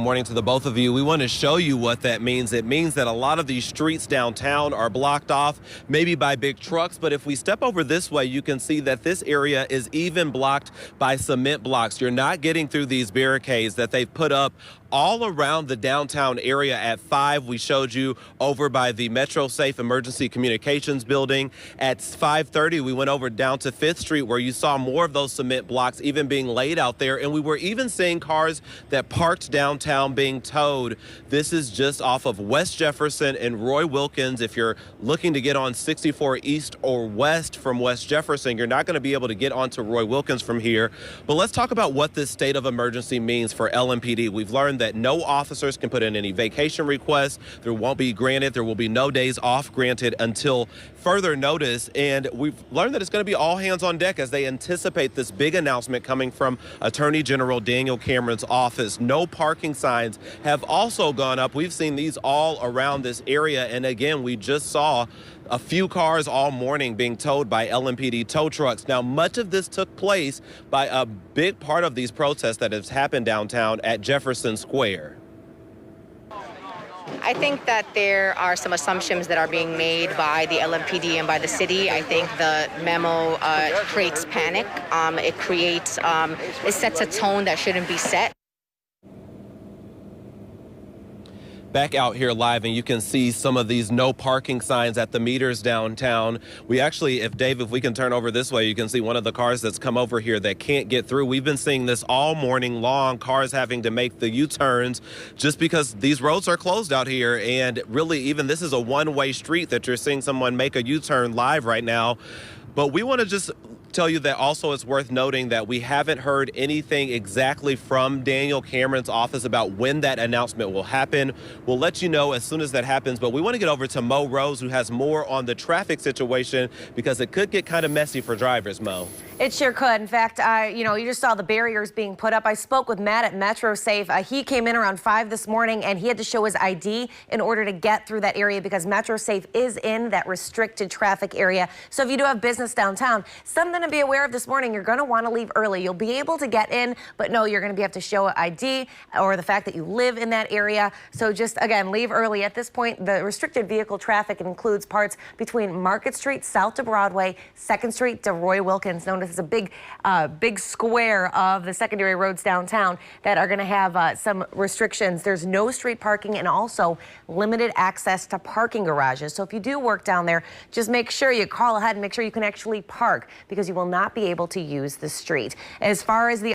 morning to the both of you. We want to show you what that means. It means that a lot of these streets downtown are blocked off, maybe by big trucks. But if we step over this way, you can see that this area is even blocked by cement blocks. You're not getting through these barricades that they've put up all around the downtown area. At 5, we showed you over by the Metro Safe Emergency Communications building. At 5:30, we went over down to 5th Street where you saw more of those cement blocks even being laid out there. And we were even seeing cars that parked downtown being towed. This is just off of West Jefferson and Roy Wilkins. If you're looking to get on 64 East or West from West Jefferson, you're not going to be able to get onto Roy Wilkins from here. But let's talk about what this state of emergency means for LMPD. We've learned that no officers can put in any vacation requests. There won't be granted. There will be no days off granted until further notice. And we've learned that it's going to be all hands on deck as they anticipate this big announcement coming from Attorney General Daniel Cameron's office. No parking signs have also gone up. We've seen these all around this area. And again, we just saw a few cars all morning being towed by LMPD tow trucks. Now, much of this took place by a big part of these protests that has happened downtown at Jefferson Square. I think that there are some assumptions that are being made by the LMPD and by the city. I think the memo creates panic. It sets a tone that shouldn't be set. Back out here live, and you can see some of these no parking signs at the meters downtown. We actually, if we can turn over this way, you can see one of the cars that's come over here that can't get through. We've been seeing this all morning long, cars having to make the U-turns just because these roads are closed out here. And really, even this is a one-way street that you're seeing someone make a U-turn live right now. But we want to just tell you that also it's worth noting that we haven't heard anything exactly from Daniel Cameron's office about when that announcement will happen. We'll let you know as soon as that happens, but we want to get over to Mo Rose, who has more on the traffic situation because it could get kind of messy for drivers, Mo. It sure could. In fact, you just saw the barriers being put up. I spoke with Matt at Metro Safe. He came in around 5 this morning and he had to show his ID in order to get through that area because Metro Safe is in that restricted traffic area. So if you do have business downtown, something to be aware of this morning, you're going to want to leave early. You'll be able to get in, but no, you're going to have to show an ID or the fact that you live in that area. So just, again, leave early. At this point, the restricted vehicle traffic includes parts between Market Street south to Broadway, 2nd Street to Roy Wilkins, known as a big square of the secondary roads downtown that are going to have some restrictions. There's no street parking and also limited access to parking garages. So if you do work down there, just make sure you call ahead and make sure you can actually park because you will not be able to use the street. As far as the